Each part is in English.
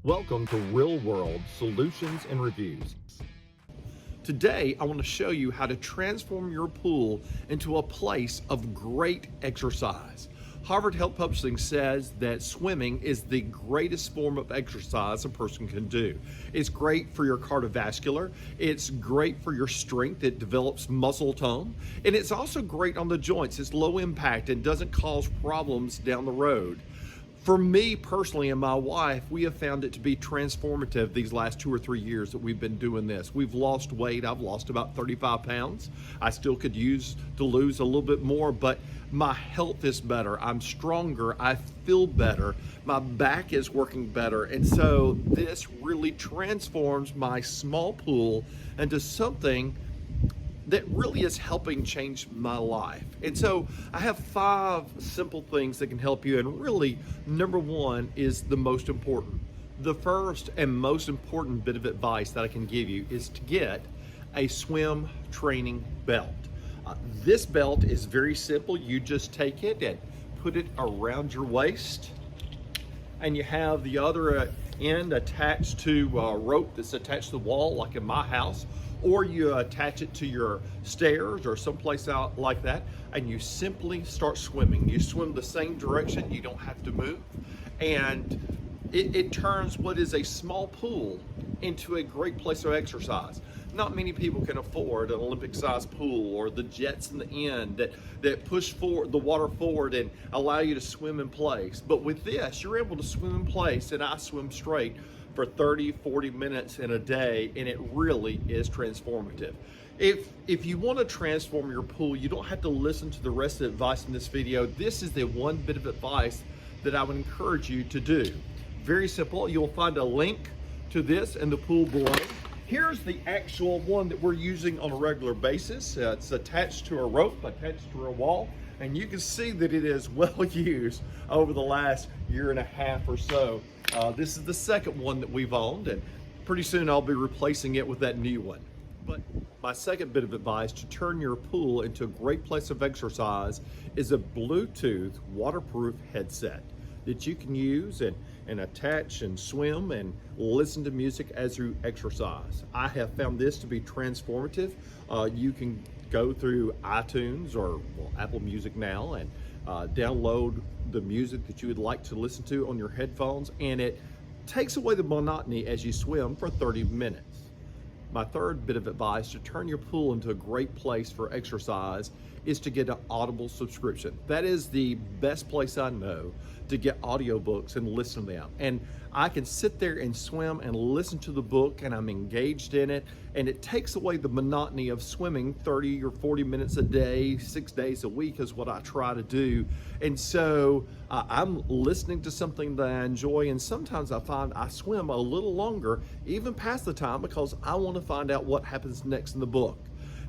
Welcome to Real World Solutions and Reviews. Today, I want to show you how to transform your pool into a place of great exercise. Harvard Health Publishing says that swimming is the greatest form of exercise a person can do. It's great for your cardiovascular, it's great for your strength, it develops muscle tone, and it's also great on the joints. It's low impact and doesn't cause problems down the road. For me personally and my wife, we have found it to be transformative these last 2 or 3 years that we've been doing this. We've lost weight. I've lost about 35 pounds. I still could use to lose a little bit more, but my health is better. I'm stronger. I feel better. My back is working better. And so this really transforms my small pool into something that really is helping change my life. And so I have 5 simple things that can help you, and really number 1 is the most important. The first and most important bit of advice that I can give you is to get a swim training belt. This belt is very simple. You just take it and put it around your waist, and you have the other end attached to a rope that's attached to the wall, like in my house, or you attach it to your stairs or someplace out like that, and you simply start swimming. You swim the same direction, you don't have to move, and it turns what is a small pool into a great place of exercise. Not many people can afford an Olympic-sized pool or the jets in the end that push forward the water forward and allow you to swim in place. But with this, you're able to swim in place, and I swim straight for 30, 40 minutes in a day, and it really is transformative. If you want to transform your pool, you don't have to listen to the rest of the advice in this video. This is the one bit of advice that I would encourage you to do. Very simple. You'll find a link to this in the pool below. Here's the actual one that we're using on a regular basis. It's attached to a rope, attached to a wall, and you can see that it is well used over the last 1.5 years or so. This is the second one that we've owned, and pretty soon I'll be replacing it with that new one. But my second bit of advice to turn your pool into a great place of exercise is a Bluetooth waterproof headset that you can use and attach and swim and listen to music as you exercise. I have found this to be transformative. You can go through iTunes or Apple Music now and download the music that you would like to listen to on your headphones, and it takes away the monotony as you swim for 30 minutes. My third bit of advice to turn your pool into a great place for exercise is to get an Audible subscription. That is the best place I know to get audiobooks and listen to them. And I can sit there and swim and listen to the book, and I'm engaged in it, and it takes away the monotony of swimming 30 or 40 minutes a day, 6 days a week is what I try to do. And so I'm listening to something that I enjoy, and sometimes I find I swim a little longer, even past the time, because I want to find out what happens next in the book.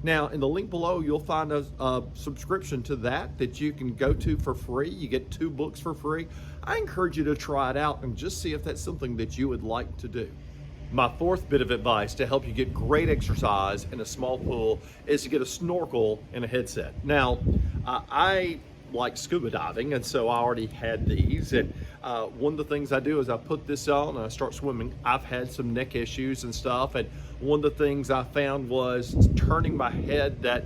Now, in the link below, you'll find a subscription to that you can go to for free. You get 2 books for free. I encourage you to try it out and just see if that's something that you would like to do. My fourth bit of advice to help you get great exercise in a small pool is to get a snorkel and a headset. Now, I like scuba diving, and so I already had these, and one of the things I do is I put this on and I start swimming. I've had some neck issues and stuff, and one of the things I found was turning my head that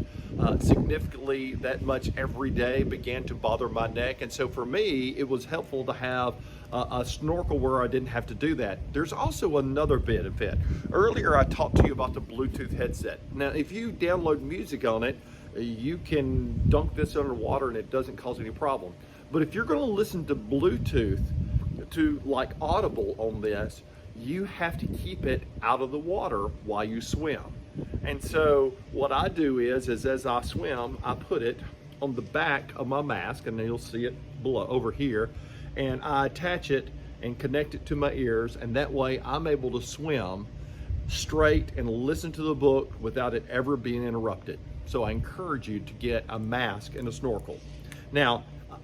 significantly that much every day began to bother my neck, and so for me it was helpful to have a snorkel where I didn't have to do that. There's also another benefit. Earlier I talked to you about the Bluetooth headset. Now if you download music on it, you can dunk this underwater and it doesn't cause any problem. But if you're going to listen to Bluetooth to like Audible on this, you have to keep it out of the water while you swim. And so what I do is as I swim, I put it on the back of my mask, and you'll see it below over here, and I attach it and connect it to my ears, and that way I'm able to swim straight and listen to the book without it ever being interrupted. So I encourage you to get a mask and a snorkel. Now,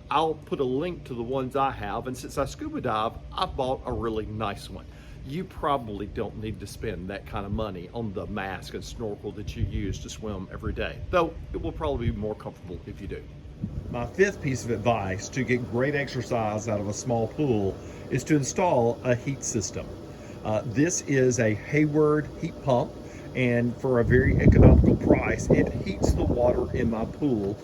I'll put a link to the ones I have, and since I scuba dive, I bought a really nice one. You probably don't need to spend that kind of money on the mask and snorkel that you use to swim every day, though it will probably be more comfortable if you do. My fifth piece of advice to get great exercise out of a small pool is to install a heat system. This is a Hayward heat pump, and for a very economical price, it heats the water in my pool.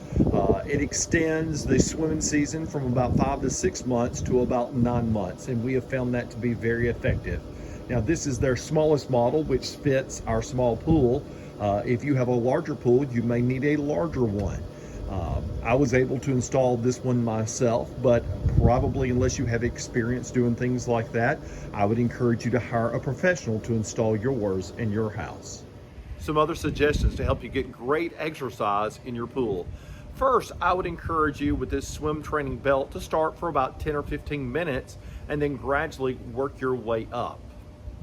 It extends the swimming season from about 5 to 6 months to about 9 months, and we have found that to be very effective. Now, this is their smallest model, which fits our small pool. If you have a larger pool, you may need a larger one. I was able to install this one myself, but probably unless you have experience doing things like that, I would encourage you to hire a professional to install yours in your house. Some other suggestions to help you get great exercise in your pool. First, I would encourage you with this swim training belt to start for about 10 or 15 minutes and then gradually work your way up.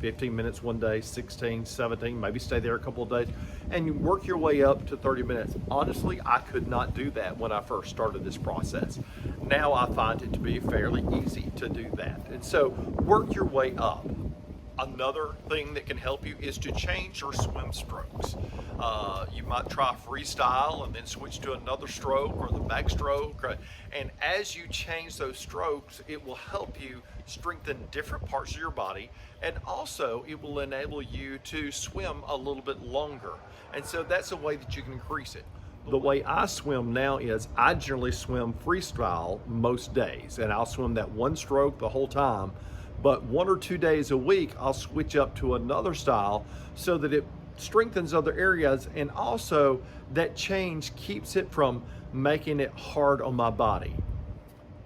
15 minutes one day, 16, 17, maybe stay there a couple of days, and you work your way up to 30 minutes. Honestly, I could not do that when I first started this process. Now I find it to be fairly easy to do that. And so work your way up. Another thing that can help you is to change your swim strokes. You might try freestyle and then switch to another stroke or the backstroke. And as you change those strokes, it will help you strengthen different parts of your body, and also it will enable you to swim a little bit longer. And so that's a way that you can increase it. The way I swim now is I generally swim freestyle most days, and I'll swim that one stroke the whole time. But 1 or 2 days a week, I'll switch up to another style so that it strengthens other areas, and also that change keeps it from making it hard on my body.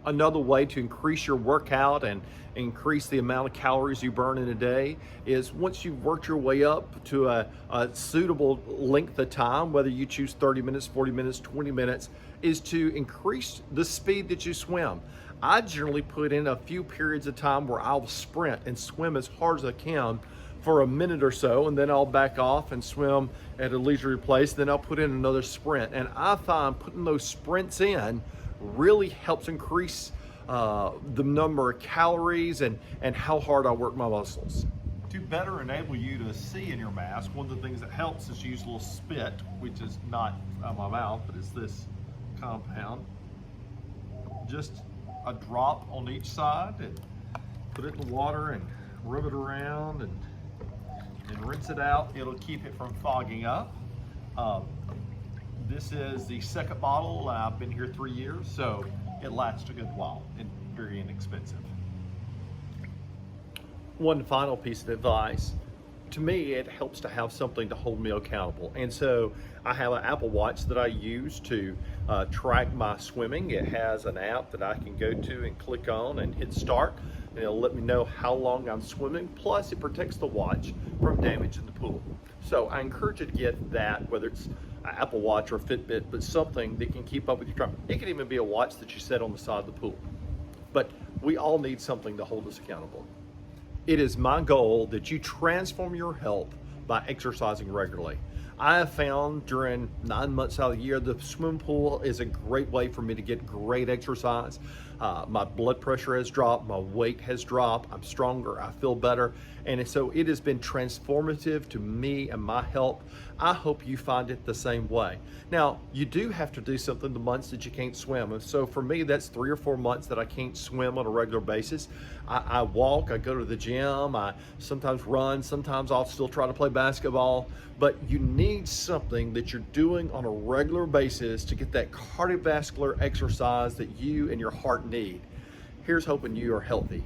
Another way to increase your workout and increase the amount of calories you burn in a day is once you've worked your way up to a suitable length of time, whether you choose 30 minutes, 40 minutes, 20 minutes, is to increase the speed that you swim. I generally put in a few periods of time where I'll sprint and swim as hard as I can for a minute or so, and then I'll back off and swim at a leisurely pace. Then I'll put in another sprint. And I find putting those sprints in really helps increase the number of calories and how hard I work my muscles. To better enable you to see in your mask, one of the things that helps is to use a little spit, which is not out of my mouth, but it's this compound. Just a drop on each side, and put it in the water and rub it around and rinse it out. It'll keep it from fogging up. This is the second bottle. I've been here 3 years, so it lasts a good while and very inexpensive. One final piece of advice. To me, it helps to have something to hold me accountable. And so I have an Apple Watch that I use to track my swimming. It has an app that I can go to and click on and hit start, and it'll let me know how long I'm swimming. Plus, it protects the watch from damage in the pool. So I encourage you to get that, whether it's an Apple Watch or a Fitbit, but something that can keep up with your time. It can even be a watch that you set on the side of the pool. But we all need something to hold us accountable. It is my goal that you transform your health by exercising regularly. I have found during 9 months out of the year, the swim pool is a great way for me to get great exercise. My blood pressure has dropped, my weight has dropped, I'm stronger, I feel better. And so it has been transformative to me and my health. I hope you find it the same way. Now, you do have to do something the months that you can't swim. And so for me, that's 3 or 4 months that I can't swim on a regular basis. I walk, I go to the gym, I sometimes run, sometimes I'll still try to play basketball. But you need something that you're doing on a regular basis to get that cardiovascular exercise that you and your heart need. Here's hoping you are healthy.